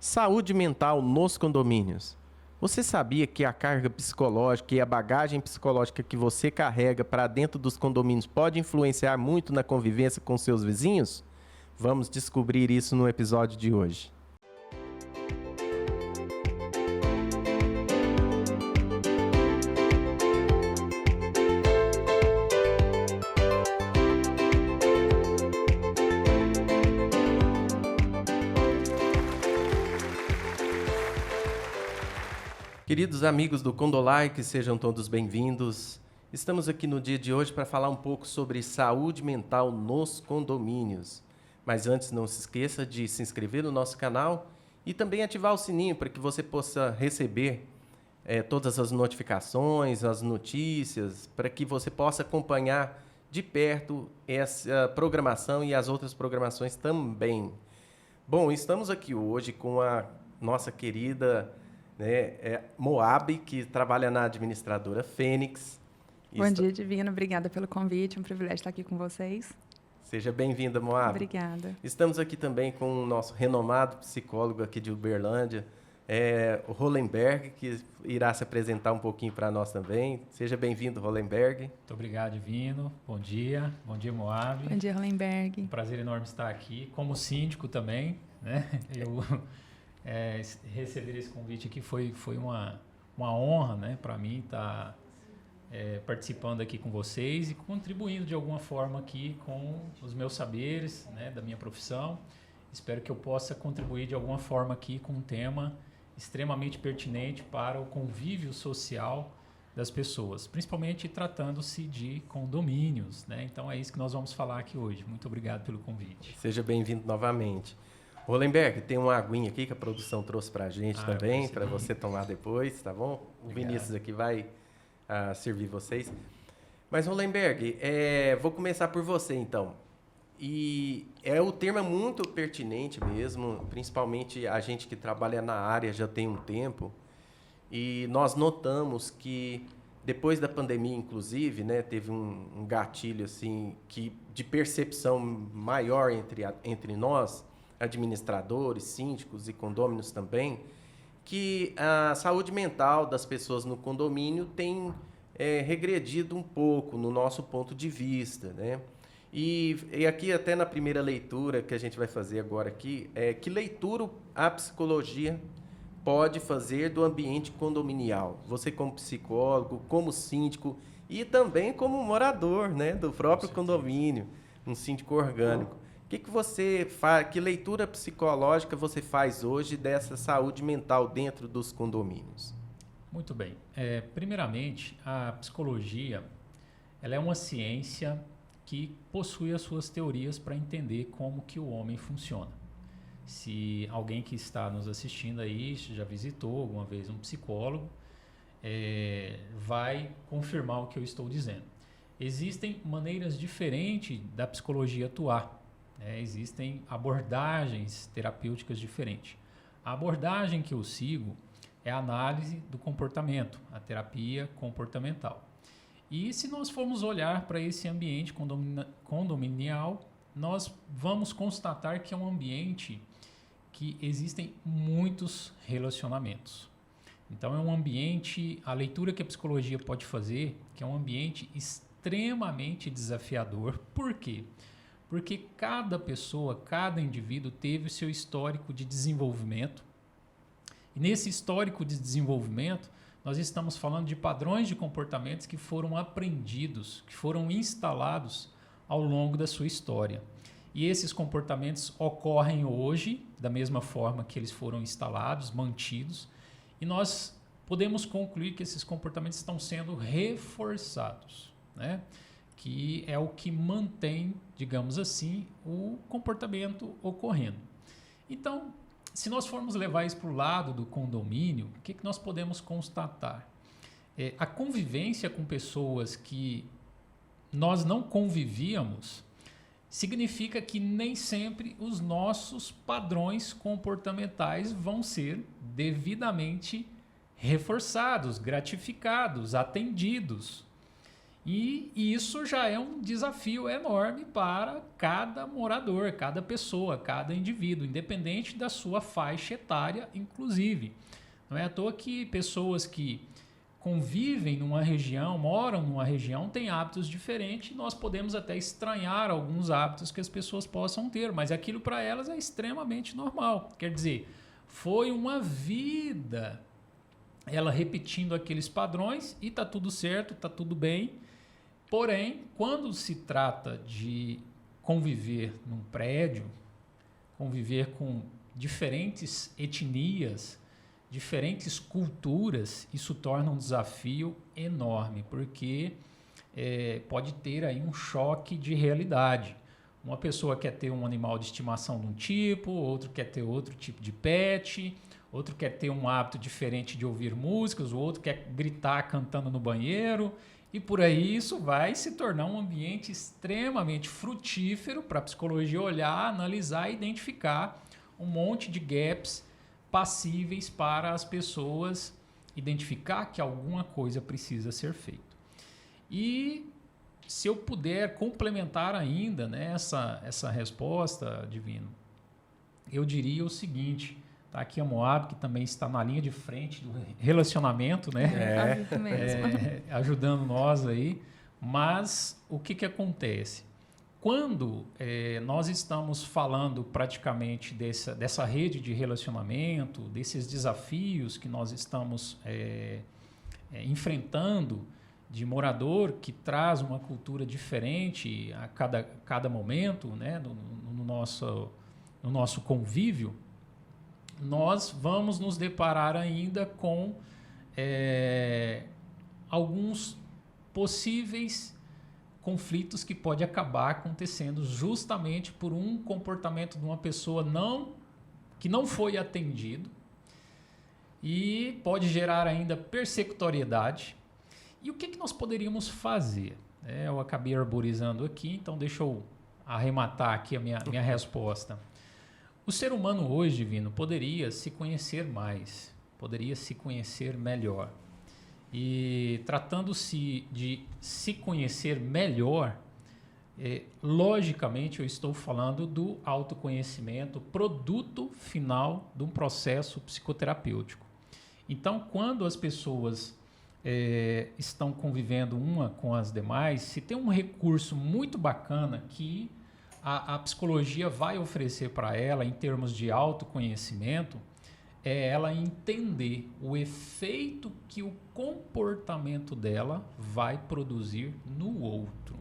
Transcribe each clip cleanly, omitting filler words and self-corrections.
Saúde mental nos condomínios. Você sabia que a carga psicológica e a bagagem psicológica que você carrega para dentro dos condomínios pode influenciar muito na convivência com seus vizinhos? Vamos descobrir isso no episódio de hoje. Queridos amigos do Condolike, sejam todos bem-vindos. Estamos aqui no dia de hoje para falar um pouco sobre saúde mental nos condomínios. Mas antes, não se esqueça de se inscrever no nosso canal e também ativar o sininho para que você possa receber todas as notificações, as notícias, para que você possa acompanhar de perto essa programação e as outras programações também. Bom, estamos aqui hoje com a nossa querida Moab, que trabalha na administradora Fênix. Bom dia, Divino. Obrigada pelo convite. É um privilégio estar aqui com vocês. Seja bem-vinda, Moab. Obrigada. Estamos aqui também com o nosso renomado psicólogo aqui de Uberlândia, o Hollenberg, que irá se apresentar um pouquinho para nós também. Seja bem-vindo, Hollenberg. Muito obrigado, Divino. Bom dia, Moab. Bom dia, Hollenberg. Um prazer enorme estar aqui, como síndico também, né? Receber esse convite aqui foi uma honra, né, para mim estar participando aqui com vocês e contribuindo de alguma forma aqui com os meus saberes, né, da minha profissão. Espero que eu possa contribuir de alguma forma aqui com um tema extremamente pertinente para o convívio social das pessoas, principalmente tratando-se de condomínios, né? Então é isso que nós vamos falar aqui hoje. Muito obrigado pelo convite. Seja bem-vindo novamente. Hollenberg, tem uma aguinha aqui que a produção trouxe para a gente também, para você tomar depois, tá bom? Obrigado. O Vinícius aqui vai servir vocês. Mas, Hollenberg, vou começar por você, então. E o termo é muito pertinente mesmo, principalmente a gente que trabalha na área já tem um tempo, e nós notamos que depois da pandemia, inclusive, né, teve um gatilho assim, de percepção maior entre nós, administradores, síndicos e condôminos também, que a saúde mental das pessoas no condomínio tem regredido um pouco no nosso ponto de vista, né? E aqui até na primeira leitura que a gente vai fazer agora aqui, que leitura a psicologia pode fazer do ambiente condominial? Você como psicólogo, como síndico e também como morador, né, do próprio condomínio, um síndico orgânico. Que você faz? Que leitura psicológica você faz hoje dessa saúde mental dentro dos condomínios? Muito bem. Primeiramente, a psicologia ela é uma ciência que possui as suas teorias para entender como que o homem funciona. Se alguém que está nos assistindo aí já visitou alguma vez um psicólogo, vai confirmar o que eu estou dizendo. Existem maneiras diferentes da psicologia atuar. Existem abordagens terapêuticas diferentes. A abordagem que eu sigo é a análise do comportamento, a terapia comportamental. E se nós formos olhar para esse ambiente condominial, nós vamos constatar que é um ambiente que existem muitos relacionamentos. Então é um ambiente, a leitura que a psicologia pode fazer, que é um ambiente extremamente desafiador. Por quê? Porque cada pessoa, cada indivíduo teve o seu histórico de desenvolvimento. E nesse histórico de desenvolvimento, nós estamos falando de padrões de comportamentos que foram aprendidos, que foram instalados ao longo da sua história. E esses comportamentos ocorrem hoje, da mesma forma que eles foram instalados, mantidos, e nós podemos concluir que esses comportamentos estão sendo reforçados, né? Que é o que mantém, digamos assim, o comportamento ocorrendo. Então, se nós formos levar isso para o lado do condomínio, o que nós podemos constatar? A convivência com pessoas que nós não convivíamos significa que nem sempre os nossos padrões comportamentais vão ser devidamente reforçados, gratificados, atendidos. E isso já é um desafio enorme para cada morador, cada pessoa, cada indivíduo, independente da sua faixa etária, inclusive. Não é à toa que pessoas que convivem numa região, moram numa região, têm hábitos diferentes. Nós podemos até estranhar alguns hábitos que as pessoas possam ter, mas aquilo para elas é extremamente normal. Quer dizer, foi uma vida ela repetindo aqueles padrões e está tudo certo, está tudo bem. Porém, quando se trata de conviver num prédio, conviver com diferentes etnias, diferentes culturas, isso torna um desafio enorme, porque pode ter aí um choque de realidade. Uma pessoa quer ter um animal de estimação de um tipo, outro quer ter outro tipo de pet, outro quer ter um hábito diferente de ouvir músicas, o outro quer gritar cantando no banheiro. E por aí isso vai se tornar um ambiente extremamente frutífero para a psicologia olhar, analisar e identificar um monte de gaps passíveis para as pessoas identificar que alguma coisa precisa ser feita. E se eu puder complementar ainda, né, essa resposta, Divino, eu diria o seguinte. Tá aqui a Moab, que também está na linha de frente do relacionamento, né? Ajudando nós aí. Mas o que acontece? Quando nós estamos falando praticamente dessa rede de relacionamento, desses desafios que nós estamos enfrentando, de morador que traz uma cultura diferente a cada momento, né? no nosso convívio, nós vamos nos deparar ainda com alguns possíveis conflitos que pode acabar acontecendo justamente por um comportamento de uma pessoa que não foi atendido e pode gerar ainda persecutoriedade. E o que nós poderíamos fazer? Eu acabei arborizando aqui, então deixa eu arrematar aqui a minha resposta. O ser humano hoje, Divino, poderia se conhecer mais, poderia se conhecer melhor. E tratando-se de se conhecer melhor, logicamente eu estou falando do autoconhecimento, produto final de um processo psicoterapêutico. Então, quando as pessoas estão convivendo uma com as demais, se tem um recurso muito bacana que a psicologia vai oferecer para ela em termos de autoconhecimento, é ela entender o efeito que o comportamento dela vai produzir no outro.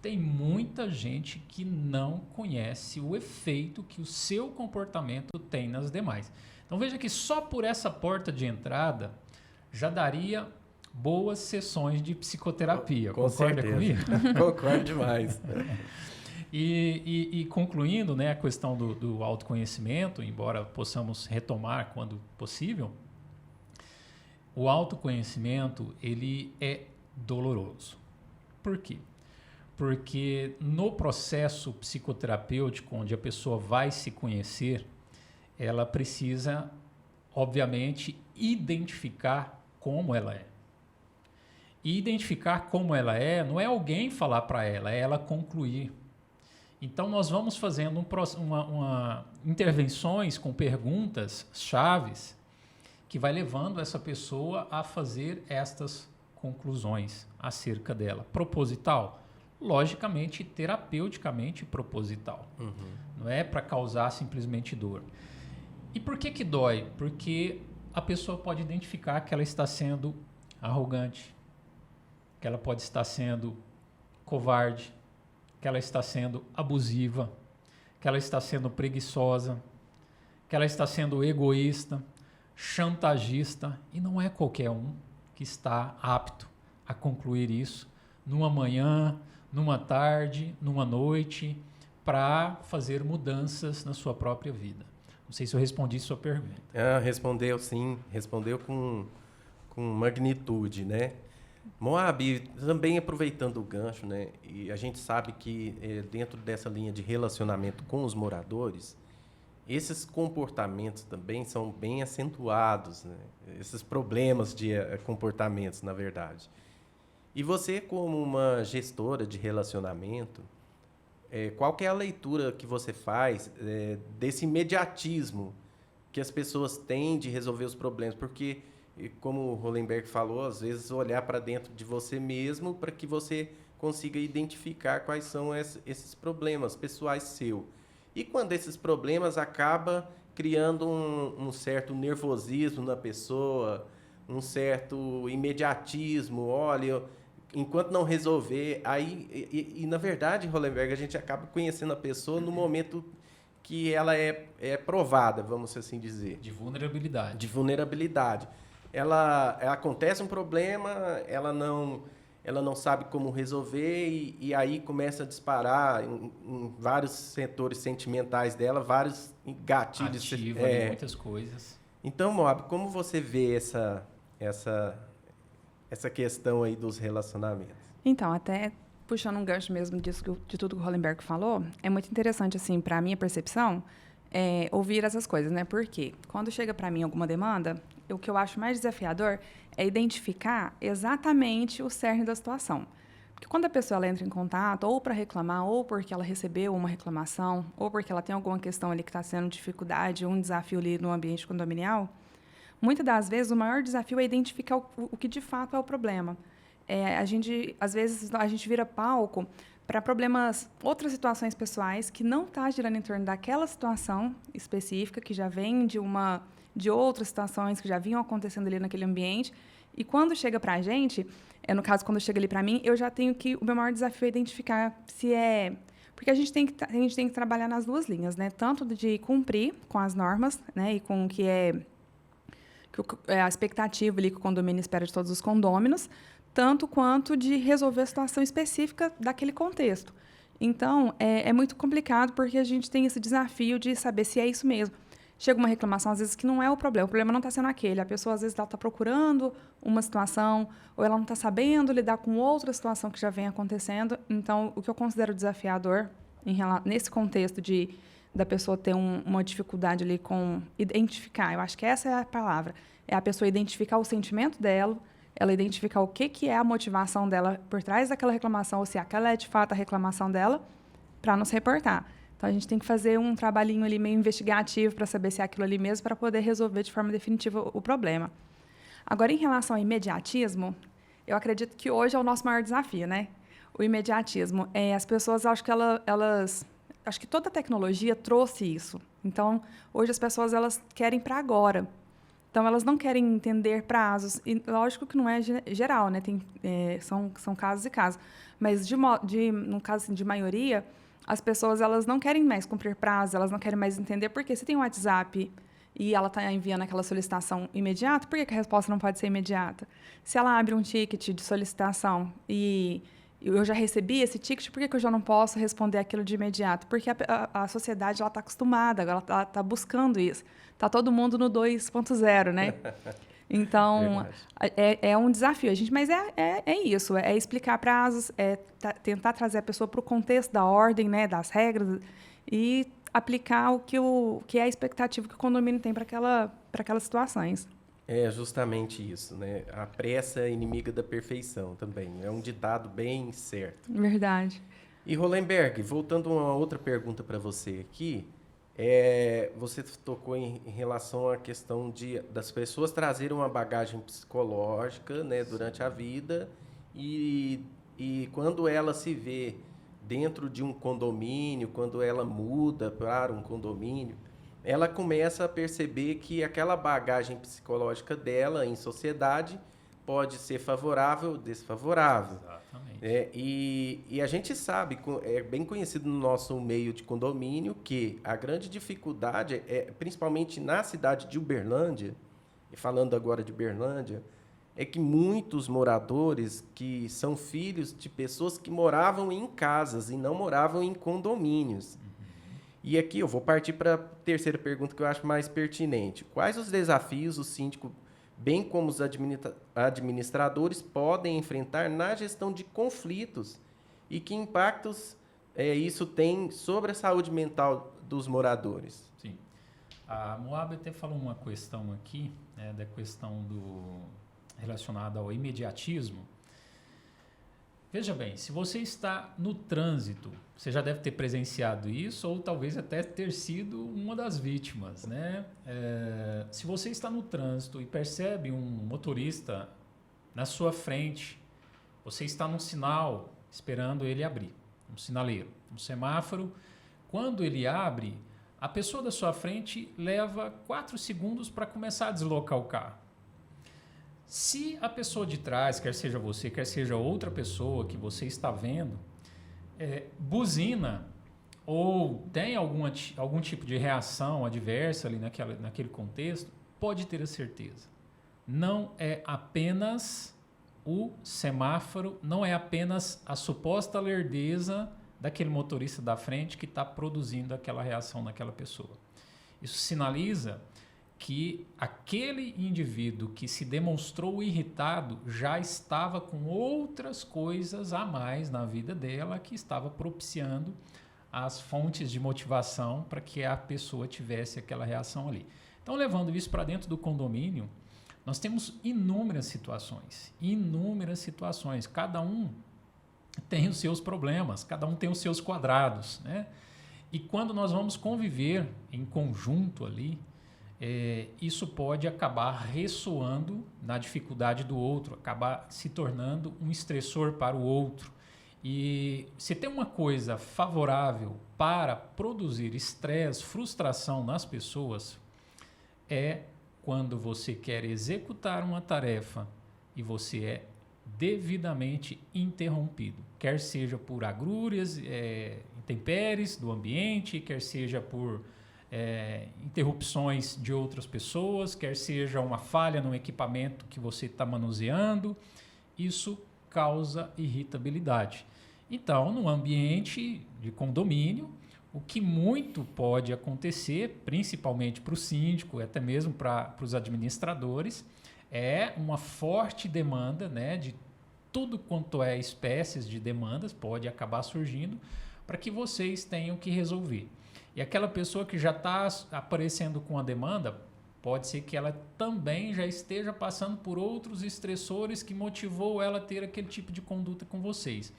Tem muita gente que não conhece o efeito que o seu comportamento tem nas demais. Então veja que só por essa porta de entrada já daria boas sessões de psicoterapia. Concorda comigo? Concordo demais. E concluindo, né, a questão do autoconhecimento, embora possamos retomar quando possível, o autoconhecimento ele é doloroso. Por quê? Porque no processo psicoterapêutico, onde a pessoa vai se conhecer, ela precisa, obviamente, identificar como ela é. E identificar como ela é, não é alguém falar para ela, é ela concluir. Então, nós vamos fazendo intervenções com perguntas chaves que vai levando essa pessoa a fazer estas conclusões acerca dela. Proposital? Logicamente, terapeuticamente proposital. Uhum. Não é para causar simplesmente dor. E por que dói? Porque a pessoa pode identificar que ela está sendo arrogante, que ela pode estar sendo covarde, que ela está sendo abusiva, que ela está sendo preguiçosa, que ela está sendo egoísta, chantagista, e não é qualquer um que está apto a concluir isso numa manhã, numa tarde, numa noite, para fazer mudanças na sua própria vida. Não sei se eu respondi sua pergunta. Respondeu sim, respondeu com magnitude, né? Moab, também aproveitando o gancho, né? E a gente sabe que dentro dessa linha de relacionamento com os moradores, esses comportamentos também são bem acentuados, né? Esses problemas de comportamentos, na verdade. E você, como uma gestora de relacionamento, qual que é a leitura que você faz desse imediatismo que as pessoas têm de resolver os problemas? Porque, como o Hollenberg falou, às vezes olhar para dentro de você mesmo para que você consiga identificar quais são esses problemas pessoais seus. E quando esses problemas acabam criando um certo nervosismo na pessoa, um certo imediatismo, olha, enquanto não resolver, aí, na verdade, Hollenberg, a gente acaba conhecendo a pessoa no momento que ela é provada, vamos assim dizer. De vulnerabilidade. De vulnerabilidade. Ela acontece um problema, ela não sabe como resolver e aí começa a disparar em vários setores sentimentais dela, vários gatilhos. Ativa muitas coisas. Então, Moab, como você vê essa questão aí dos relacionamentos? Então, até puxando um gancho mesmo de tudo que o Hollenberg falou, é muito interessante, assim, para a minha percepção, ouvir essas coisas, né? Porque quando chega para mim alguma demanda, o que eu acho mais desafiador é identificar exatamente o cerne da situação. Porque quando a pessoa ela entra em contato, ou para reclamar, ou porque ela recebeu uma reclamação, ou porque ela tem alguma questão ali que está sendo dificuldade, um desafio ali no ambiente condominial, muitas das vezes o maior desafio é identificar o que de fato é o problema. Às vezes, a gente vira palco para problemas, outras situações pessoais que não está girando em torno daquela situação específica, que já vem de outras situações que já vinham acontecendo ali naquele ambiente. E quando chega para a gente, no caso, quando chega ali para mim, eu já tenho que... O meu maior desafio é identificar se é... Porque a gente tem que trabalhar nas duas linhas, né? Tanto de cumprir com as normas, né? E com o que é a expectativa ali que o condomínio espera de todos os condôminos, tanto quanto de resolver a situação específica daquele contexto. Então, é muito complicado porque a gente tem esse desafio de saber se é isso mesmo. Chega uma reclamação, às vezes, que não é o problema não está sendo aquele. A pessoa, às vezes, está procurando uma situação ou ela não está sabendo lidar com outra situação que já vem acontecendo. Então, o que eu considero desafiador nesse contexto da pessoa ter uma dificuldade ali com identificar, eu acho que essa é a palavra, é a pessoa identificar o sentimento dela, ela identificar o que é a motivação dela por trás daquela reclamação, ou se aquela é de fato a reclamação dela, para não se reportar. Então, a gente tem que fazer um trabalhinho ali meio investigativo para saber se é aquilo ali mesmo, para poder resolver de forma definitiva o problema. Agora, em relação ao imediatismo, eu acredito que hoje é o nosso maior desafio, né? O imediatismo. As pessoas, acho que toda a tecnologia trouxe isso. Então, hoje as pessoas elas querem para agora. Então, elas não querem entender prazos. E, lógico que não é geral, né? São casos e casos. Mas, no caso assim, de maioria, as pessoas elas não querem mais cumprir prazos, elas não querem mais entender. Porque se tem um WhatsApp e ela está enviando aquela solicitação imediata, por que a resposta não pode ser imediata? Se ela abre um ticket de solicitação e eu já recebi esse ticket, por que eu já não posso responder aquilo de imediato? Porque a sociedade está acostumada, ela está buscando isso. Está todo mundo no 2.0, né? Então, é um desafio. Mas é isso, é explicar prazos, tentar trazer a pessoa para o contexto da ordem, né, das regras, e aplicar o que é a expectativa que o condomínio tem para aquelas situações. É justamente isso, né? A pressa é inimiga da perfeição também. É um ditado bem certo. Verdade. E Hollenberg, voltando a uma outra pergunta para você aqui, você tocou em relação à questão das pessoas trazerem uma bagagem psicológica, né, durante a vida e quando ela se vê dentro de um condomínio, quando ela muda para um condomínio, ela começa a perceber que aquela bagagem psicológica dela em sociedade pode ser favorável ou desfavorável. Exatamente. E a gente sabe, é bem conhecido no nosso meio de condomínio, que a grande dificuldade, principalmente na cidade de Uberlândia, e falando agora de Uberlândia, é que muitos moradores que são filhos de pessoas que moravam em casas e não moravam em condomínios. E aqui eu vou partir para a terceira pergunta que eu acho mais pertinente. Quais os desafios o síndico, bem como os administradores, podem enfrentar na gestão de conflitos e que impactos isso tem sobre a saúde mental dos moradores? Sim. A Moab até falou uma questão aqui, da questão relacionada ao imediatismo. Veja bem, se você está no trânsito, você já deve ter presenciado isso ou talvez até ter sido uma das vítimas, né? Se você está no trânsito e percebe um motorista na sua frente, você está num sinal esperando ele abrir, um sinaleiro, um semáforo. Quando ele abre, a pessoa da sua frente leva 4 segundos para começar a deslocar o carro. Se a pessoa de trás, quer seja você, quer seja outra pessoa que você está vendo, buzina ou tem algum tipo de reação adversa ali naquele contexto, pode ter a certeza. Não é apenas o semáforo, não é apenas a suposta lerdeza daquele motorista da frente que está produzindo aquela reação naquela pessoa. Isso sinaliza que aquele indivíduo que se demonstrou irritado já estava com outras coisas a mais na vida dela que estava propiciando as fontes de motivação para que a pessoa tivesse aquela reação ali. Então, levando isso para dentro do condomínio, nós temos inúmeras situações. Cada um tem os seus problemas, cada um tem os seus quadrados, né? E quando nós vamos conviver em conjunto ali, isso pode acabar ressoando na dificuldade do outro, acabar se tornando um estressor para o outro. E se tem uma coisa favorável para produzir estresse, frustração nas pessoas, é quando você quer executar uma tarefa e você é devidamente interrompido, quer seja por agrúrias, intempéries do ambiente, quer seja por interrupções de outras pessoas, quer seja uma falha no equipamento que você está manuseando, isso causa irritabilidade. Então, no ambiente de condomínio, o que muito pode acontecer, principalmente para o síndico, até mesmo para os administradores, é uma forte demanda, né, de tudo quanto é espécies de demandas, pode acabar surgindo, para que vocês tenham que resolver. E aquela pessoa que já está aparecendo com a demanda, pode ser que ela também já esteja passando por outros estressores que motivou ela a ter aquele tipo de conduta com vocês.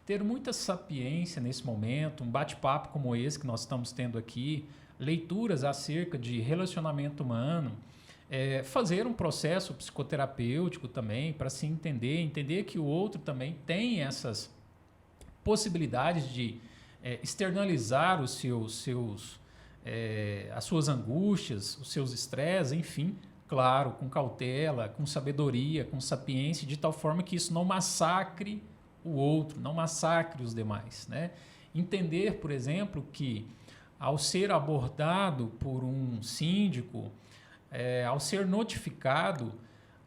Ter muita sapiência nesse momento, um bate-papo como esse que nós estamos tendo aqui, leituras acerca de relacionamento humano, fazer um processo psicoterapêutico também para se entender que o outro também tem essas possibilidades de externalizar as suas angústias, os seus estresses, enfim, claro, com cautela, com sabedoria, com sapiência, de tal forma que isso não massacre o outro, não massacre os demais, né? Entender, por exemplo, que ao ser abordado por um síndico, ao ser notificado,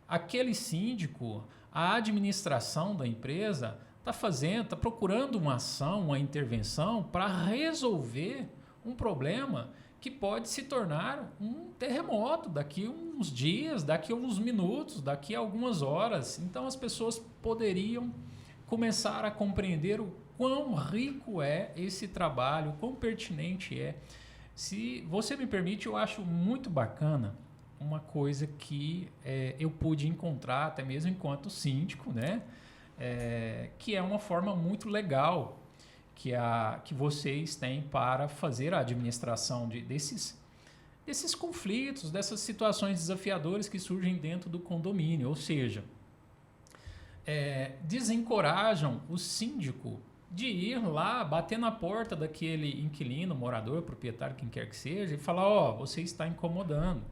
aquele síndico, a administração da empresa está procurando uma ação, uma intervenção para resolver um problema que pode se tornar um terremoto daqui a uns dias, daqui a uns minutos, daqui a algumas horas. Então as pessoas poderiam começar a compreender o quão rico é esse trabalho, o quão pertinente é. Se você me permite, eu acho muito bacana uma coisa que eu pude encontrar até mesmo enquanto síndico, né? Que é uma forma muito legal que vocês têm para fazer a administração desses conflitos, dessas situações desafiadoras que surgem dentro do condomínio. Ou seja, desencorajam o síndico de ir lá, bater na porta daquele inquilino, morador, proprietário, quem quer que seja, e falar, você está incomodando.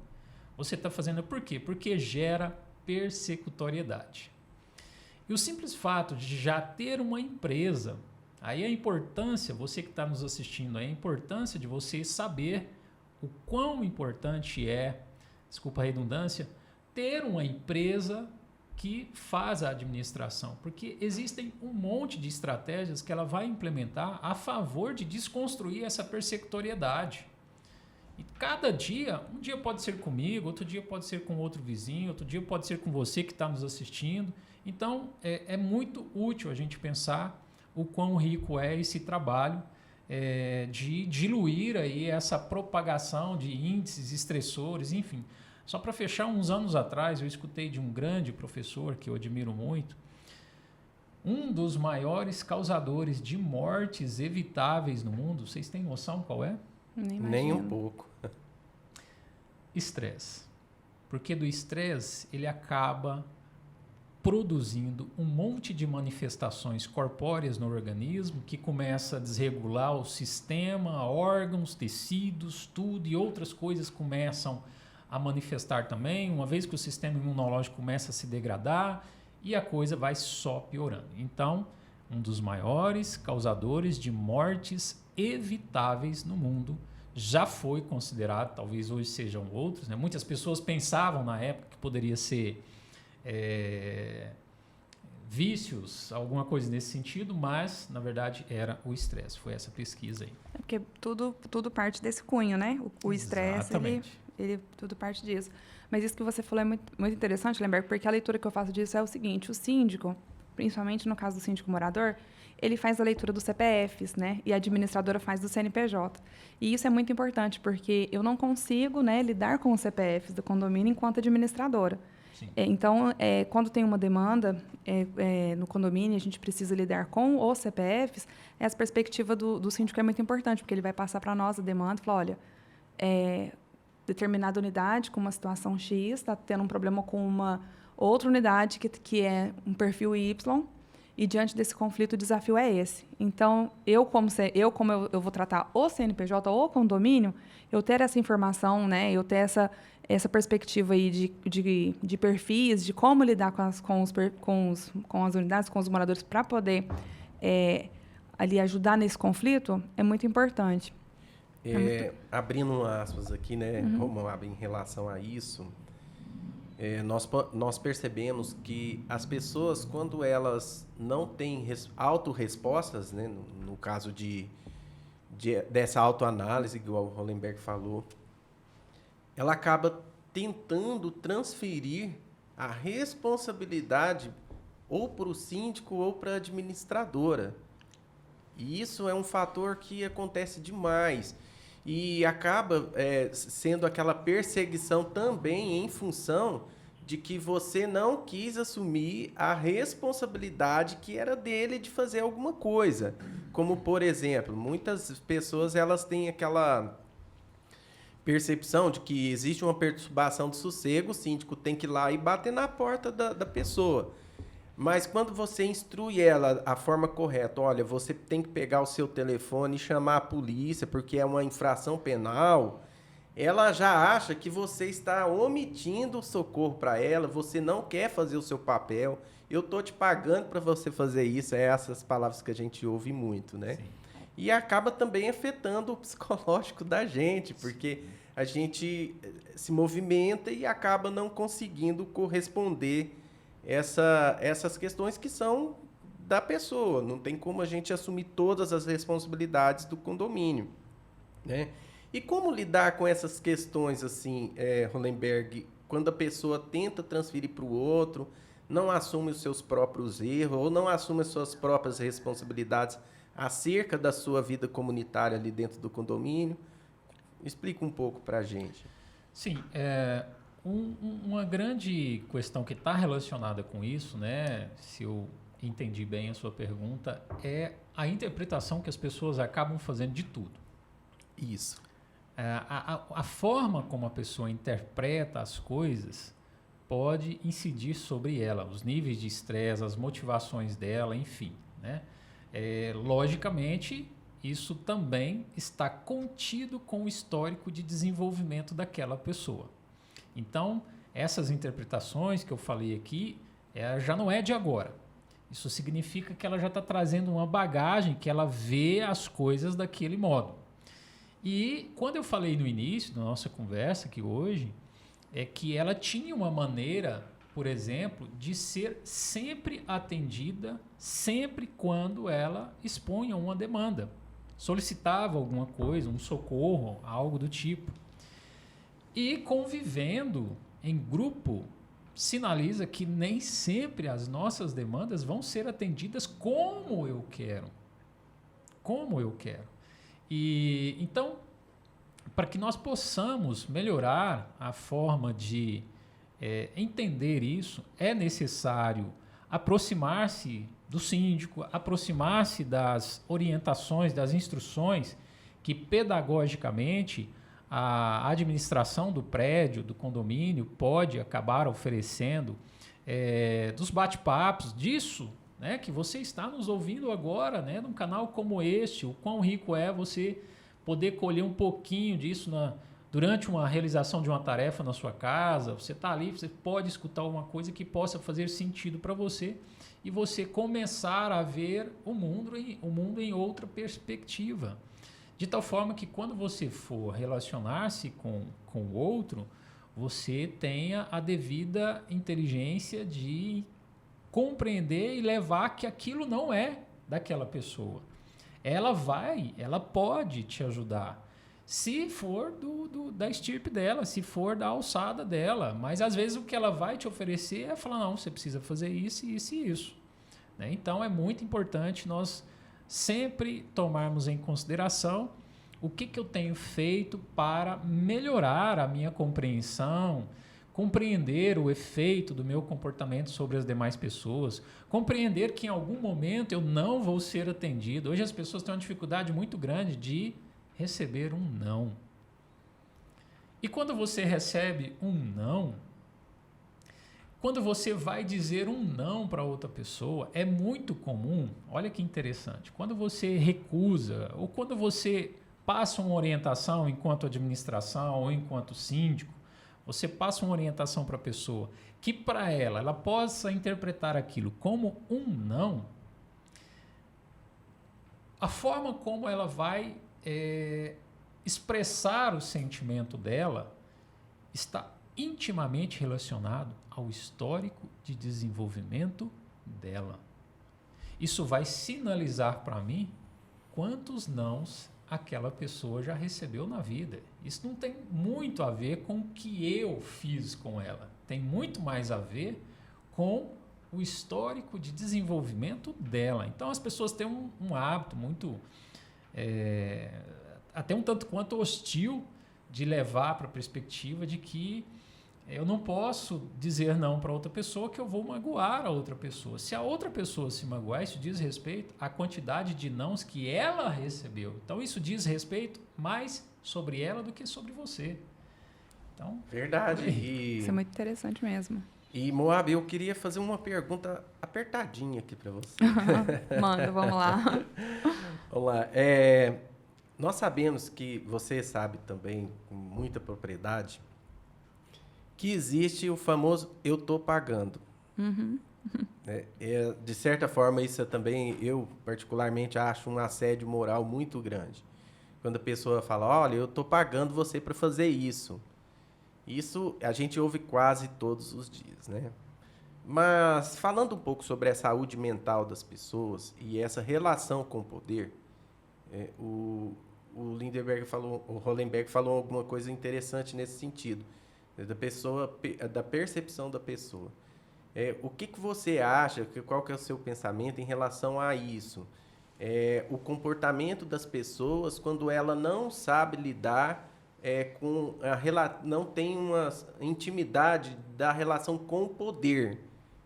Você está fazendo por quê? Porque gera persecutoriedade. E o simples fato de já ter uma empresa, aí a importância, você que está nos assistindo, a importância de você saber o quão importante desculpa a redundância, ter uma empresa que faz a administração, porque existem um monte de estratégias que ela vai implementar a favor de desconstruir essa persecutoriedade. E cada dia, um dia pode ser comigo, outro dia pode ser com outro vizinho, outro dia pode ser com você que está nos assistindo. Então, é muito útil a gente pensar o quão rico é esse trabalho de diluir aí essa propagação de índices, estressores, enfim. Só para fechar, uns anos atrás, eu escutei de um grande professor que eu admiro muito, Um dos maiores causadores de mortes evitáveis no mundo, vocês têm noção qual é? Nem um pouco. Estresse. Porque do estresse ele acaba produzindo um monte de manifestações corpóreas no organismo que começa a desregular o sistema, órgãos, tecidos, tudo, e outras coisas começam a manifestar também, uma vez que o sistema imunológico começa a se degradar e a coisa vai só piorando. Então, um dos maiores causadores de mortes evitáveis no mundo já foi considerado, talvez hoje sejam outros, né? Muitas pessoas pensavam na época que poderia ser vícios, alguma coisa nesse sentido, mas, na verdade, era o estresse. Foi essa pesquisa aí. É porque tudo parte desse cunho, né? O estresse, ele tudo parte disso. Mas isso que você falou é muito interessante, Lemberg, porque a leitura que eu faço disso é o seguinte: o síndico, principalmente no caso do síndico morador, ele faz a leitura dos CPFs, né? E a administradora faz do CNPJ. E isso é muito importante, porque eu não consigo, né, lidar com os CPFs do condomínio enquanto administradora. Então, quando tem uma demanda no condomínio, a gente precisa lidar com os CPFs, essa perspectiva do síndico é muito importante, porque ele vai passar para nós a demanda e falar, olha, determinada unidade com uma situação X está tendo um problema com uma outra unidade que é um perfil Y, e diante desse conflito o desafio é esse. Então, como eu vou tratar o CNPJ ou o condomínio, eu ter essa informação, né, eu ter essa perspectiva aí de perfis, de como lidar com as unidades, com os moradores, para poder ali ajudar nesse conflito, é muito importante. Abrindo aspas aqui, né, Romualdo, em relação a isso, nós percebemos que as pessoas, quando elas não têm autorrespostas, né, no caso dessa autoanálise, igual o Hollenberg falou, ela acaba tentando transferir a responsabilidade ou para o síndico ou para a administradora. E isso é um fator que acontece demais. E acaba sendo aquela perseguição também em função de que você não quis assumir a responsabilidade que era dele de fazer alguma coisa. Como, por exemplo, muitas pessoas elas têm aquela percepção de que existe uma perturbação do sossego, o síndico tem que ir lá e bater na porta da pessoa. Mas quando você instrui ela a forma correta, olha, você tem que pegar o seu telefone e chamar a polícia porque é uma infração penal, ela já acha que você está omitindo o socorro para ela, você não quer fazer o seu papel, eu estou te pagando para você fazer isso, essas palavras que a gente ouve muito, né? Sim. E acaba também afetando o psicológico da gente, porque a gente se movimenta e acaba não conseguindo corresponder essas questões que são da pessoa. Não tem como a gente assumir todas as responsabilidades do condomínio, né? E como lidar com essas questões, assim, Hollenberg, quando a pessoa tenta transferir para o outro, não assume os seus próprios erros ou não assume as suas próprias responsabilidades acerca da sua vida comunitária ali dentro do condomínio? Explica um pouco para a gente. Sim, uma grande questão que está relacionada com isso, né, se eu entendi bem a sua pergunta, é a interpretação que as pessoas acabam fazendo de tudo. Isso. A forma como a pessoa interpreta as coisas pode incidir sobre ela, os níveis de estresse, as motivações dela, enfim, né? Logicamente, isso também está contido com o histórico de desenvolvimento daquela pessoa. Então, essas interpretações que eu falei aqui, já não é de agora. Isso significa que ela já está trazendo uma bagagem, que ela vê as coisas daquele modo. E quando eu falei no início da nossa conversa aqui hoje, é que ela tinha uma maneira, por exemplo, de ser sempre atendida, sempre quando ela expunha uma demanda, solicitava alguma coisa, um socorro, algo do tipo. E convivendo em grupo, sinaliza que nem sempre as nossas demandas vão ser atendidas como eu quero. Como eu quero. E então, para que nós possamos melhorar a forma de entender isso, é necessário aproximar-se do síndico, aproximar-se das orientações, das instruções que pedagogicamente a administração do prédio, do condomínio, pode acabar oferecendo, dos bate-papos, disso, né, que você está nos ouvindo agora, né, num canal como este. O quão rico é você poder colher um pouquinho disso durante uma realização de uma tarefa na sua casa. Você está ali, você pode escutar uma coisa que possa fazer sentido para você e você começar a ver o mundo em outra perspectiva. De tal forma que quando você for relacionar-se com o outro, você tenha a devida inteligência de compreender e levar que aquilo não é daquela pessoa. Ela pode te ajudar, se for da estirpe dela, se for da alçada dela, mas às vezes o que ela vai te oferecer é falar, não, você precisa fazer isso, isso e isso. Né? Então é muito importante nós sempre tomarmos em consideração o que eu tenho feito para melhorar a minha compreensão, compreender o efeito do meu comportamento sobre as demais pessoas, compreender que em algum momento eu não vou ser atendido. Hoje as pessoas têm uma dificuldade muito grande de receber um não. E quando você recebe um não, quando você vai dizer um não para outra pessoa, é muito comum, olha que interessante, quando você recusa ou quando você passa uma orientação enquanto administração ou enquanto síndico, você passa uma orientação para a pessoa que para ela possa interpretar aquilo como um não, a forma como ela vai expressar o sentimento dela está intimamente relacionado ao histórico de desenvolvimento dela. Isso vai sinalizar para mim quantos nãos aquela pessoa já recebeu na vida. Isso não tem muito a ver com o que eu fiz com ela. Tem muito mais a ver com o histórico de desenvolvimento dela. Então, as pessoas têm um hábito muito... até um tanto quanto hostil de levar para a perspectiva de que eu não posso dizer não para outra pessoa, que eu vou magoar a outra pessoa. Se a outra pessoa se magoar, isso diz respeito à quantidade de nãos que ela recebeu. Então, isso diz respeito mais sobre ela do que sobre você. Então, verdade. Isso é muito interessante mesmo. E, Moab, eu queria fazer uma pergunta apertadinha aqui para você. Manda, vamos lá. Vamos lá. Nós sabemos que você sabe também, com muita propriedade, que existe o famoso eu estou pagando. Uhum. De certa forma, isso também, eu particularmente acho um assédio moral muito grande. Quando a pessoa fala, olha, eu estou pagando você para fazer isso. Isso a gente ouve quase todos os dias, né? Mas, falando um pouco sobre a saúde mental das pessoas e essa relação com o poder, o Hollenberg falou alguma coisa interessante nesse sentido. Da percepção da pessoa. O que você acha, qual que é o seu pensamento em relação a isso? O comportamento das pessoas quando ela não sabe lidar não tem uma intimidade da relação com o poder.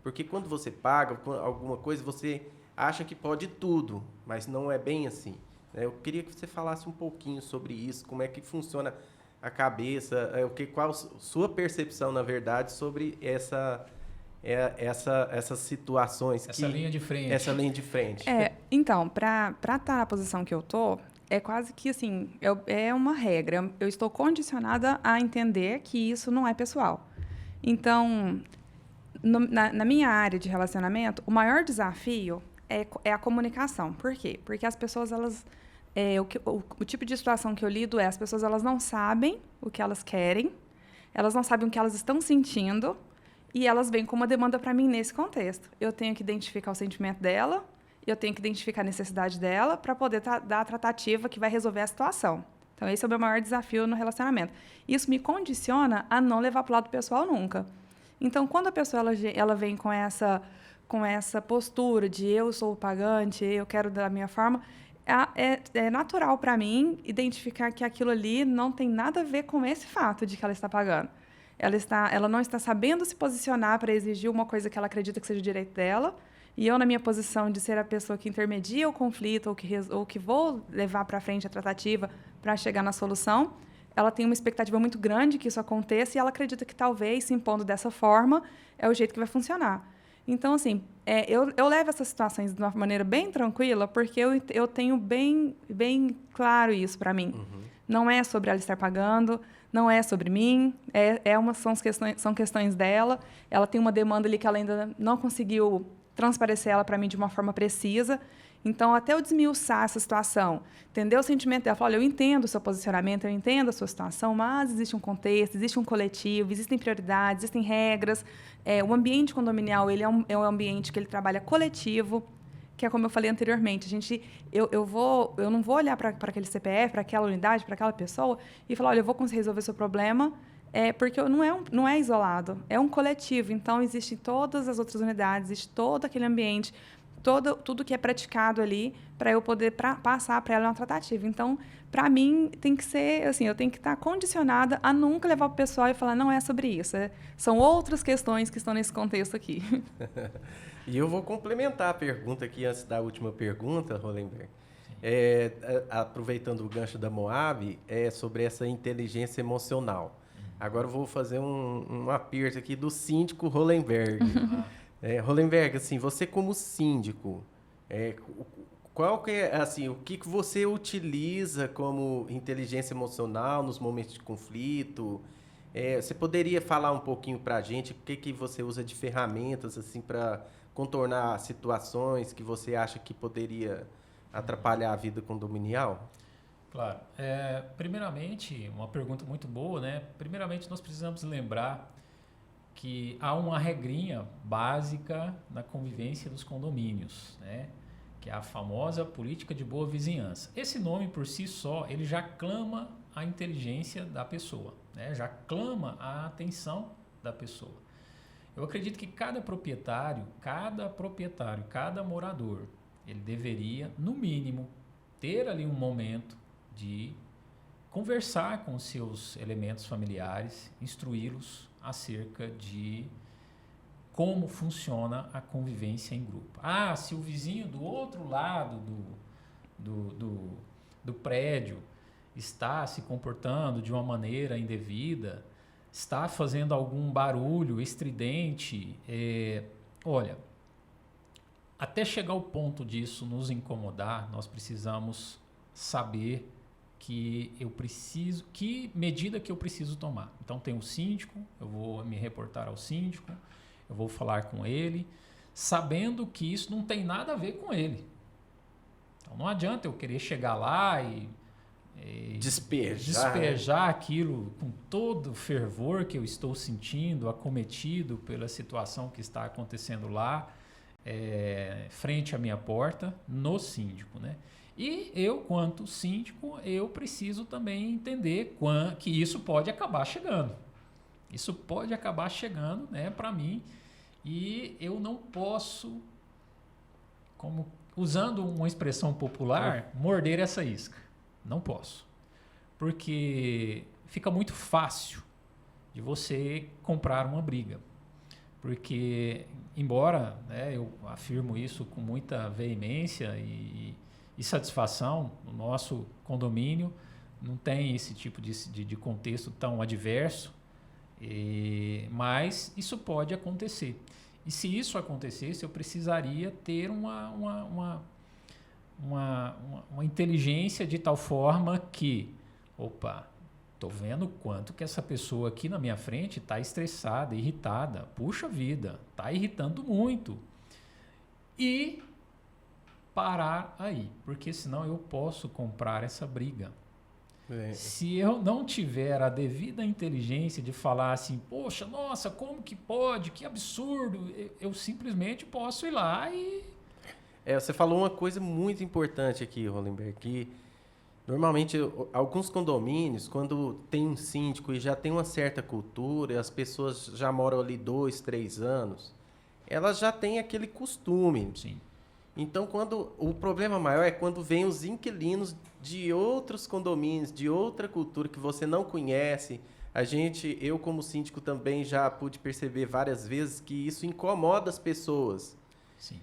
Porque quando você paga alguma coisa, você acha que pode tudo, mas não é bem assim. Eu queria que você falasse um pouquinho sobre isso, como é que funciona a cabeça, qual a sua percepção, na verdade, sobre essas situações. Essa linha de frente. Essa linha de frente. Então, para estar na posição que eu estou, é quase que assim, é uma regra. Eu estou condicionada a entender que isso não é pessoal. Então, na minha área de relacionamento, o maior desafio é a comunicação. Por quê? Porque as pessoas, elas... o tipo de situação que eu lido as pessoas elas não sabem o que elas querem, elas não sabem o que elas estão sentindo e elas vêm com uma demanda para mim nesse contexto. Eu tenho que identificar o sentimento dela, eu tenho que identificar a necessidade dela para poder dar a tratativa que vai resolver a situação. Então, esse é o meu maior desafio no relacionamento. Isso me condiciona a não levar para o lado pessoal nunca. Então, quando a pessoa ela vem com essa postura de eu sou o pagante, eu quero da minha forma... É natural para mim identificar que aquilo ali não tem nada a ver com esse fato de que ela está pagando. ela não está sabendo se posicionar para exigir uma coisa que ela acredita que seja o direito dela, e eu, na minha posição de ser a pessoa que intermedia o conflito ou que vou levar para frente a tratativa para chegar na solução, ela tem uma expectativa muito grande que isso aconteça e ela acredita que talvez, se impondo dessa forma, é o jeito que vai funcionar. Então, assim, eu levo essas situações de uma maneira bem tranquila, porque eu tenho bem claro isso para mim. Uhum. Não é sobre ela estar pagando, não é sobre mim, são questões dela. Ela tem uma demanda ali que ela ainda não conseguiu transparecer ela para mim de uma forma precisa. Então, até eu desmiuçar essa situação, entender o sentimento dela, falar, olha, eu entendo o seu posicionamento, eu entendo a sua situação, mas existe um contexto, existe um coletivo, existem prioridades, existem regras. O ambiente condominial, ele é um ambiente que ele trabalha coletivo, que é como eu falei anteriormente. Eu não vou olhar para aquele CPF, para aquela unidade, para aquela pessoa e falar, olha, eu vou conseguir resolver seu problema, porque não é isolado, é um coletivo. Então, existem todas as outras unidades, existe todo aquele ambiente, tudo que é praticado ali para eu poder passar para ela uma tratativa. Então, para mim, tem que ser assim, eu tenho que estar condicionada a nunca levar para o pessoal e falar, não é sobre isso. São outras questões que estão nesse contexto aqui. E eu vou complementar a pergunta aqui antes da última pergunta, Hollenberg. Aproveitando o gancho da Moab, sobre essa inteligência emocional. Agora eu vou fazer um aperto aqui do síndico Hollenberg. Hollenberg, assim, você como síndico, qual que é, assim, o que você utiliza como inteligência emocional nos momentos de conflito? Você poderia falar um pouquinho para a gente o que você usa de ferramentas assim para contornar situações que você acha que poderia atrapalhar a vida condominial? Claro. Primeiramente, uma pergunta muito boa, né? Primeiramente, nós precisamos lembrar que há uma regrinha básica na convivência dos condomínios, né? Que é a famosa política de boa vizinhança. Esse nome, por si só, ele já clama a inteligência da pessoa, né? Já clama a atenção da pessoa. Eu acredito que cada proprietário, cada morador, ele deveria, no mínimo, ter ali um momento de conversar com os seus elementos familiares, instruí-los acerca de como funciona a convivência em grupo. Se o vizinho do outro lado do prédio está se comportando de uma maneira indevida, está fazendo algum barulho estridente, olha, até chegar ao ponto disso nos incomodar, nós precisamos saber que medida que eu preciso tomar. Então tem o síndico, eu vou me reportar ao síndico, eu vou falar com ele, sabendo que isso não tem nada a ver com ele. Então não adianta eu querer chegar lá e despejar aquilo com todo o fervor que eu estou sentindo, acometido pela situação que está acontecendo lá, frente à minha porta, no síndico, né? E eu, quanto síndico, eu preciso também entender que isso pode acabar chegando. Isso pode acabar chegando, né, para mim, e eu não posso, usando uma expressão popular, morder essa isca. Não posso. Porque fica muito fácil de você comprar uma briga. Porque, embora, né, eu afirmo isso com muita veemência e satisfação, o nosso condomínio não tem esse tipo de contexto tão adverso, mas isso pode acontecer. E se isso acontecesse, eu precisaria ter uma inteligência de tal forma que, estou vendo quanto que essa pessoa aqui na minha frente está estressada, irritada, puxa vida, está irritando muito. E parar aí, porque senão eu posso comprar essa briga. Se eu não tiver a devida inteligência de falar assim, poxa, nossa, como que pode, que absurdo, eu simplesmente posso ir lá e... Você falou uma coisa muito importante aqui, Hollenberg, que normalmente alguns condomínios, quando tem um síndico e já tem uma certa cultura, as pessoas já moram ali 2, 3 anos, elas já têm aquele costume. Sim. Então, o problema maior é quando vem os inquilinos de outros condomínios, de outra cultura que você não conhece, Eu como síndico também já pude perceber várias vezes que isso incomoda as pessoas. Sim.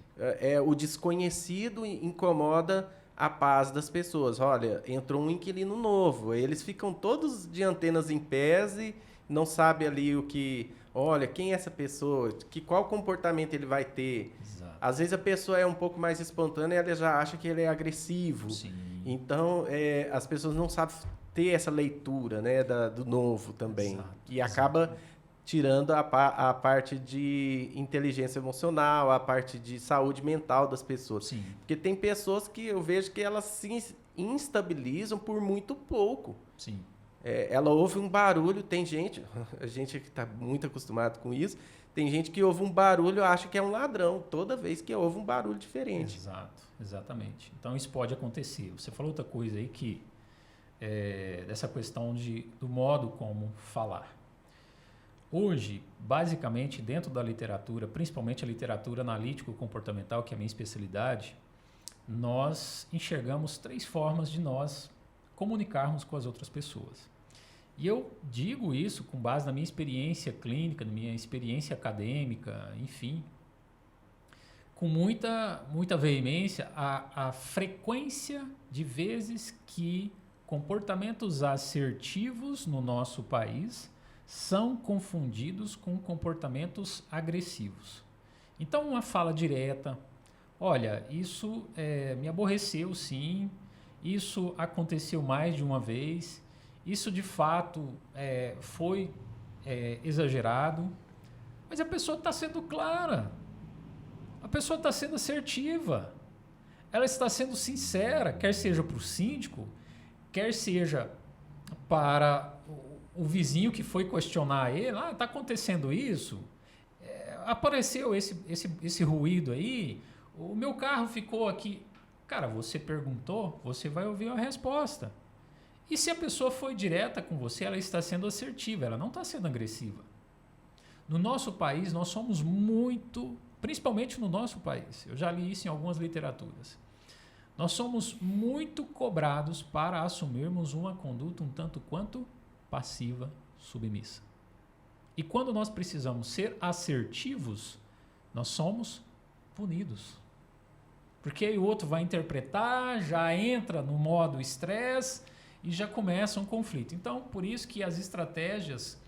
O desconhecido incomoda a paz das pessoas. Olha, entrou um inquilino novo, eles ficam todos de antenas em pés e não sabem ali o que... Olha, quem é essa pessoa? Qual comportamento ele vai ter? Exato. Às vezes a pessoa é um pouco mais espontânea e ela já acha que ele é agressivo. Sim. Então, as pessoas não sabem ter essa leitura, né, do novo também. Exato, E acaba tirando a parte de inteligência emocional, a parte de saúde mental das pessoas. Sim. Porque tem pessoas que eu vejo que elas se instabilizam por muito pouco. Sim. Ela ouve um barulho, tem gente, a gente que está muito acostumado com isso, tem gente que ouve um barulho e acha que é um ladrão, toda vez que ouve um barulho diferente. Exato, exatamente. Então, isso pode acontecer. Você falou outra coisa aí que dessa questão do modo como falar. Hoje, basicamente, dentro da literatura, principalmente a literatura analítico-comportamental, que é a minha especialidade, nós enxergamos 3 formas de nós comunicarmos com as outras pessoas. E eu digo isso com base na minha experiência clínica, na minha experiência acadêmica, enfim, com muita veemência, a frequência de vezes que comportamentos assertivos no nosso país são confundidos com comportamentos agressivos. Então, uma fala direta, olha, isso me aborreceu sim, isso aconteceu mais de uma vez, isso de fato foi exagerado, mas a pessoa está sendo clara, a pessoa está sendo assertiva, ela está sendo sincera, quer seja para o síndico, quer seja para o vizinho que foi questionar ele, está acontecendo isso, apareceu esse ruído aí, o meu carro ficou aqui. Cara, você perguntou, você vai ouvir a resposta. E se a pessoa foi direta com você, ela está sendo assertiva, ela não está sendo agressiva. No nosso país, nós somos muito, principalmente no nosso país, eu já li isso em algumas literaturas, nós somos muito cobrados para assumirmos uma conduta um tanto quanto passiva, submissa. E quando nós precisamos ser assertivos, nós somos punidos. Porque aí o outro vai interpretar, já entra no modo estresse e já começa um conflito. Então, por isso que as estratégias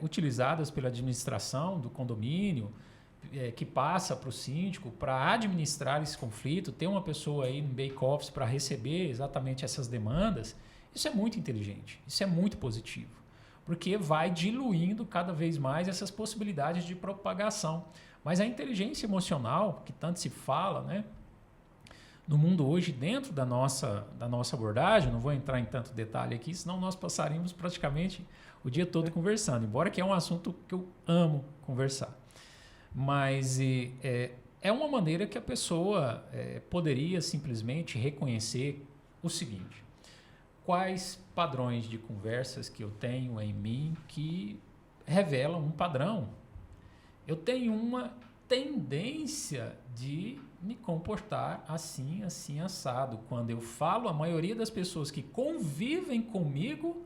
utilizadas pela administração do condomínio, que passa para o síndico, para administrar esse conflito, ter uma pessoa aí no back-office para receber exatamente essas demandas, isso é muito inteligente, isso é muito positivo, porque vai diluindo cada vez mais essas possibilidades de propagação. Mas a inteligência emocional, que tanto se fala, né, no mundo hoje, dentro da nossa abordagem, não vou entrar em tanto detalhe aqui, senão nós passaríamos praticamente o dia todo conversando, embora que é um assunto que eu amo conversar. Mas é uma maneira que a pessoa poderia simplesmente reconhecer o seguinte: quais padrões de conversas que eu tenho em mim que revelam um padrão? Eu tenho uma tendência de me comportar assim, assim, assado. Quando eu falo, a maioria das pessoas que convivem comigo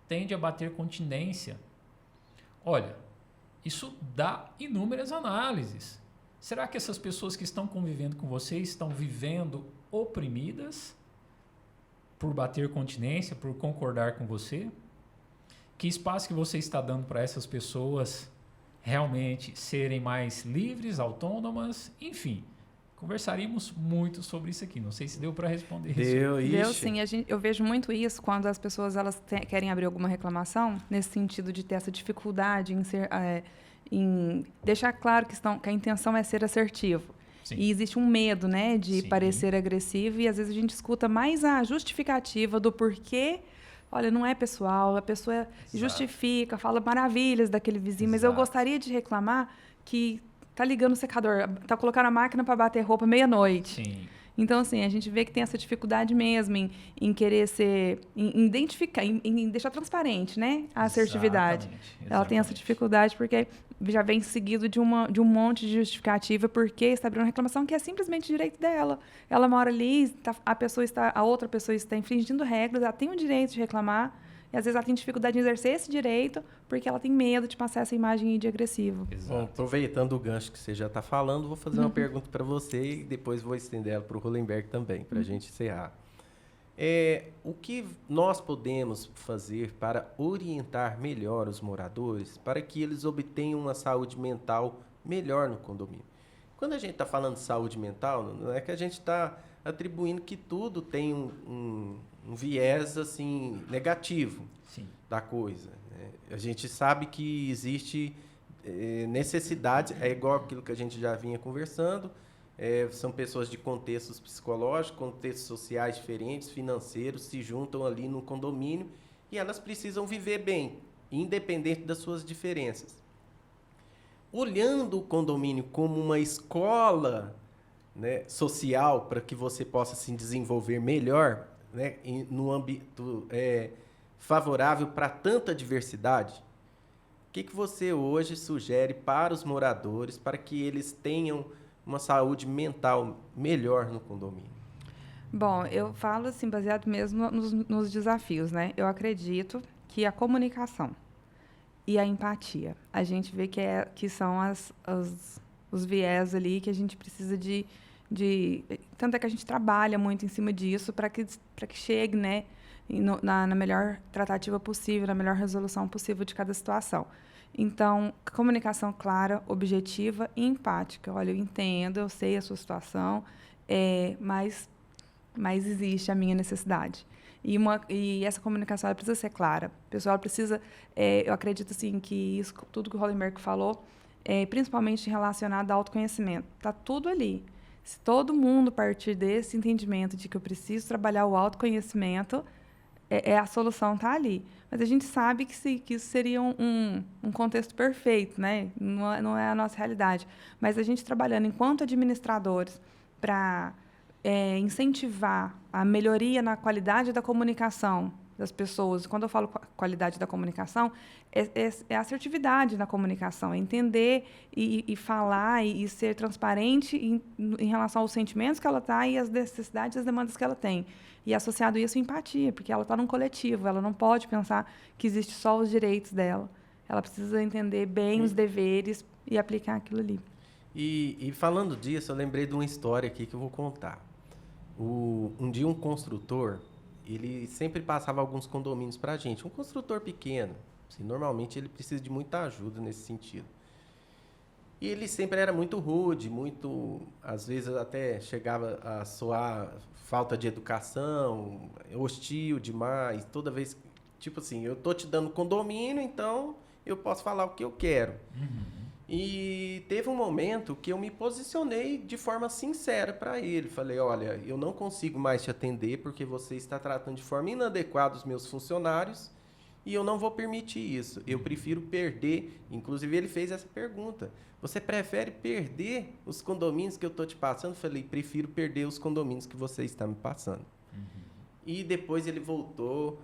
tende a bater continência. Olha, isso dá inúmeras análises. Será que essas pessoas que estão convivendo com você estão vivendo oprimidas por bater continência, por concordar com você? Que espaço que você está dando para essas pessoas realmente serem mais livres, autônomas? Enfim, conversaríamos muito sobre isso aqui. Não sei se deu para responder isso. Deu sim. Eu vejo muito isso quando as pessoas querem abrir alguma reclamação, nesse sentido de ter essa dificuldade em deixar claro que a intenção é ser assertivo. Sim. E existe um medo, né, de Sim. parecer agressivo, e às vezes a gente escuta mais a justificativa do porquê. Olha, não é pessoal, a pessoa Exato. Justifica, fala maravilhas daquele vizinho, Exato. Mas eu gostaria de reclamar que tá ligando o secador, tá colocando a máquina para bater roupa meia-noite. Sim. Então, assim, a gente vê que tem essa dificuldade mesmo em querer em identificar, em deixar transparente, né, a assertividade. Exatamente. Ela tem essa dificuldade porque já vem seguido de um monte de justificativa porque está abrindo uma reclamação que é simplesmente direito dela. Ela mora ali, a outra pessoa está infringindo regras, ela tem o direito de reclamar, E às vezes ela tem dificuldade em exercer esse direito porque ela tem medo de passar essa imagem de agressivo. Bom, aproveitando o gancho que você já está falando, vou fazer uma pergunta para você e depois vou estender ela para o Hollenberg também, para a gente encerrar. O que nós podemos fazer para orientar melhor os moradores para que eles obtenham uma saúde mental melhor no condomínio? Quando a gente está falando de saúde mental, não é que a gente está atribuindo que tudo tem um viés assim, negativo Sim. da coisa, né? A gente sabe que existe necessidades, é igual aquilo que a gente já vinha conversando, são pessoas de contextos psicológicos, contextos sociais diferentes, financeiros, se juntam ali no condomínio e elas precisam viver bem, independente das suas diferenças. Olhando o condomínio como uma escola, né, social para que você possa se desenvolver melhor, né, no âmbito favorável para tanta diversidade, o que você hoje sugere para os moradores para que eles tenham uma saúde mental melhor no condomínio? Bom, eu falo assim, baseado mesmo nos desafios, né? Eu acredito que a comunicação e a empatia, a gente vê que são os viés ali que a gente precisa de... Tanto é que a gente trabalha muito em cima disso para que chegue, né, na melhor tratativa possível, na melhor resolução possível de cada situação. Então, comunicação clara, objetiva e empática. Olha, eu entendo, eu sei a sua situação, mas existe a minha necessidade. E essa comunicação ela precisa ser clara. O pessoal precisa... eu acredito assim, que isso, tudo que o Hollenberg falou, principalmente relacionado ao autoconhecimento, está tudo ali. Se todo mundo partir desse entendimento de que eu preciso trabalhar o autoconhecimento, a solução está ali. Mas a gente sabe que isso seria um contexto perfeito, né? Não é a nossa realidade. Mas a gente trabalhando enquanto administradores para incentivar a melhoria na qualidade da comunicação das pessoas. Quando eu falo qualidade da comunicação, é assertividade na comunicação, é entender e falar e ser transparente em relação aos sentimentos que ela está e às necessidades e as demandas que ela tem. E associado a isso, empatia, porque ela está num coletivo, ela não pode pensar que existe só os direitos dela. Ela precisa entender bem os deveres e aplicar aquilo ali. E falando disso, eu lembrei de uma história aqui que eu vou contar. Um dia um construtor, ele sempre passava alguns condomínios para a gente. Um construtor pequeno, assim, normalmente ele precisa de muita ajuda nesse sentido. E ele sempre era muito rude, às vezes até chegava a soar falta de educação, hostil demais, toda vez, tipo assim, eu tô te dando condomínio, então eu posso falar o que eu quero. Uhum. E teve um momento que eu me posicionei de forma sincera para ele. Falei, olha, eu não consigo mais te atender porque você está tratando de forma inadequada os meus funcionários e eu não vou permitir isso. Eu prefiro perder. Inclusive, ele fez essa pergunta. Você prefere perder os condomínios que eu estou te passando? Eu falei, prefiro perder os condomínios que você está me passando. Uhum. E depois ele voltou,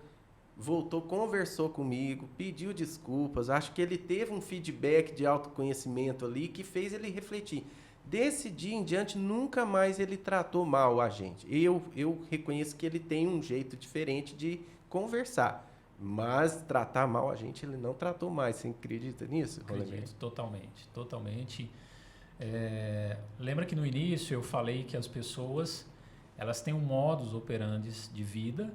conversou comigo, pediu desculpas. Acho que ele teve um feedback de autoconhecimento ali que fez ele refletir. Desse dia em diante, nunca mais ele tratou mal a gente. Eu reconheço que ele tem um jeito diferente de conversar, mas tratar mal a gente ele não tratou mais. Você acredita nisso? Acredito, totalmente. Lembra que no início eu falei que as pessoas elas têm um modus operandi de vida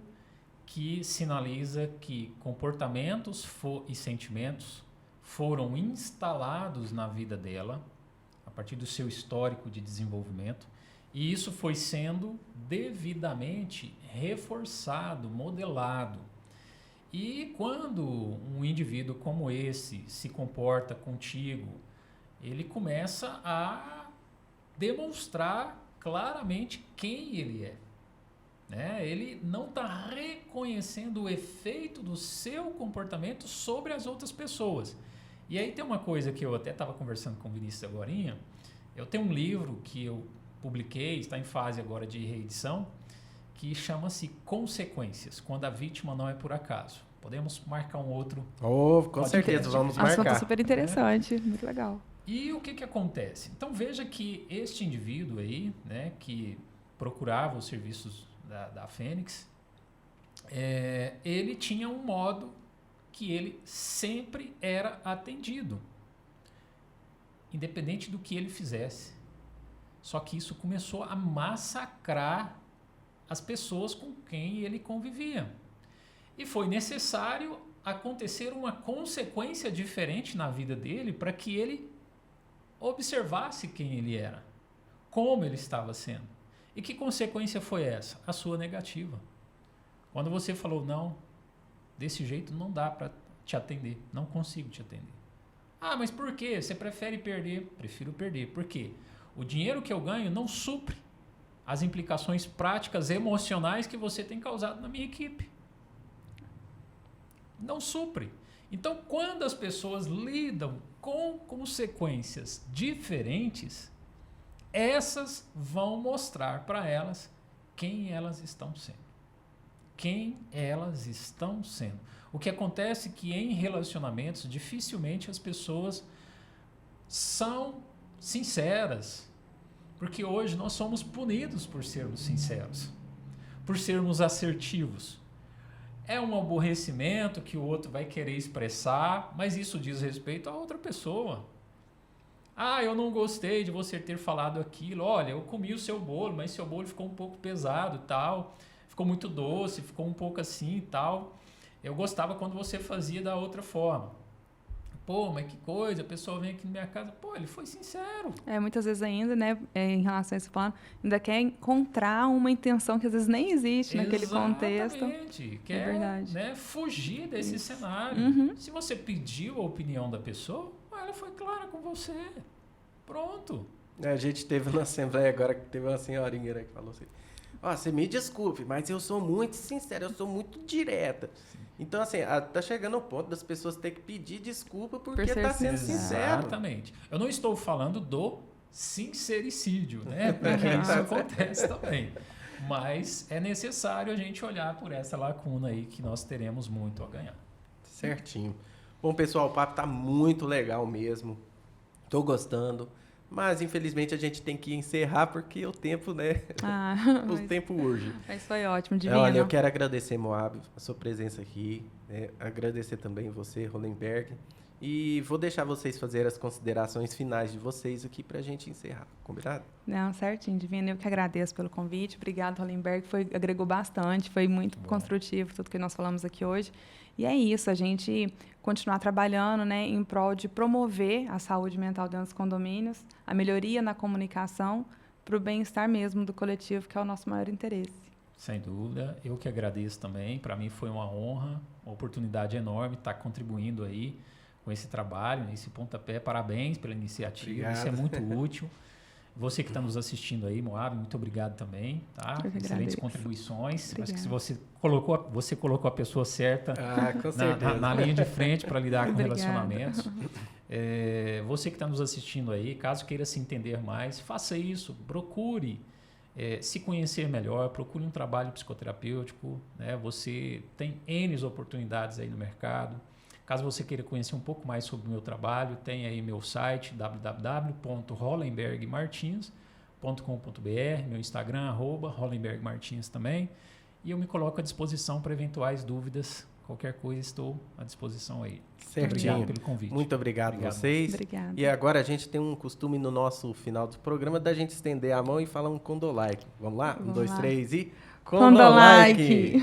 que sinaliza que comportamentos e sentimentos foram instalados na vida dela a partir do seu histórico de desenvolvimento e isso foi sendo devidamente reforçado, modelado. E quando um indivíduo como esse se comporta contigo, ele começa a demonstrar claramente quem ele é. Ele não está reconhecendo o efeito do seu comportamento sobre as outras pessoas. E aí tem uma coisa que eu até estava conversando com o Vinícius agorinha. Eu tenho um livro que eu publiquei, está em fase agora de reedição, que chama-se Consequências, quando a vítima não é por acaso. Podemos marcar um outro. Com certeza, vamos marcar. Assunto super interessante, muito legal. E o que acontece? Então veja que este indivíduo aí, que procurava os serviços da Fênix, ele tinha um modo que ele sempre era atendido, independente do que ele fizesse. Só que isso começou a massacrar as pessoas com quem ele convivia. E foi necessário acontecer uma consequência diferente na vida dele para que ele observasse quem ele era, como ele estava sendo. E que consequência foi essa? A sua negativa. Quando você falou, não, desse jeito não dá para te atender, não consigo te atender. Ah, mas por quê? Você prefere perder? Prefiro perder. Por quê? O dinheiro que eu ganho não supre as implicações práticas, emocionais que você tem causado na minha equipe. Não supre. Então, quando as pessoas lidam com consequências diferentes, essas vão mostrar para elas quem elas estão sendo. Quem elas estão sendo. O que acontece é que em relacionamentos, dificilmente as pessoas são sinceras. Porque hoje nós somos punidos por sermos sinceros, por sermos assertivos. É um aborrecimento que o outro vai querer expressar, mas isso diz respeito a outra pessoa. Ah, eu não gostei de você ter falado aquilo. Olha, eu comi o seu bolo, mas seu bolo ficou um pouco pesado, tal. Ficou muito doce, ficou um pouco assim e tal. Eu gostava quando você fazia da outra forma. Pô, mas que coisa, a pessoa vem aqui na minha casa. Pô, ele foi sincero. Muitas vezes ainda, né, em relação a esse plano, ainda quer encontrar uma intenção que às vezes nem existe naquele contexto. Exatamente. Quer, verdade. Né, fugir desse cenário. Uhum. Se você pediu a opinião da pessoa, ela foi clara com você. Pronto. A gente teve na Assembleia agora, que teve uma senhorinha, né, que falou assim, você me desculpe, mas eu sou muito sincera, eu sou muito direta. Sim. Então, assim, tá chegando ao ponto das pessoas terem que pedir desculpa porque tá sendo sincero. Exatamente. Eu não estou falando do sincericídio, né? Porque isso acontece também. Mas é necessário a gente olhar por essa lacuna aí que nós teremos muito a ganhar. Certinho. Bom, pessoal, o papo tá muito legal mesmo. Tô gostando. Mas, infelizmente, a gente tem que encerrar porque o tempo, né? O tempo urge. Mas foi ótimo, Divino. Olha, eu quero agradecer, Moab, a sua presença aqui. Né? Agradecer também você, Hollenberg. E vou deixar vocês fazerem as considerações finais de vocês aqui para a gente encerrar. Combinado? Não, certinho, Divino. Eu que agradeço pelo convite. Obrigado, Hollenberg. Agregou bastante, foi muito construtivo tudo que nós falamos aqui hoje. E é isso, a gente continuar trabalhando, né, em prol de promover a saúde mental dentro dos condomínios, a melhoria na comunicação, para o bem-estar mesmo do coletivo, que é o nosso maior interesse. Sem dúvida. Eu que agradeço também. Para mim foi uma honra, uma oportunidade enorme estar contribuindo aí com esse trabalho, nesse pontapé. Parabéns pela iniciativa. Obrigado. Isso é muito útil. Você que está nos assistindo aí, Moab, muito obrigado também, tá? Excelentes contribuições. Obrigada. Acho que você colocou a pessoa certa na linha de frente para lidar com relacionamentos. Você que está nos assistindo aí, caso queira se entender mais, faça isso, procure se conhecer melhor, procure um trabalho psicoterapêutico, né? Você tem N oportunidades aí no mercado. Caso você queira conhecer um pouco mais sobre o meu trabalho, tem aí meu site www.hollenbergmartins.com.br, meu Instagram, @hollenbergmartins também. E eu me coloco à disposição para eventuais dúvidas. Qualquer coisa, estou à disposição aí. Certinho. Obrigado pelo convite. Muito obrigado a vocês. Obrigada. E agora a gente tem um costume no nosso final do programa da gente estender a mão e falar um condolike. Vamos lá? 1, 2, 3 e... Condolike!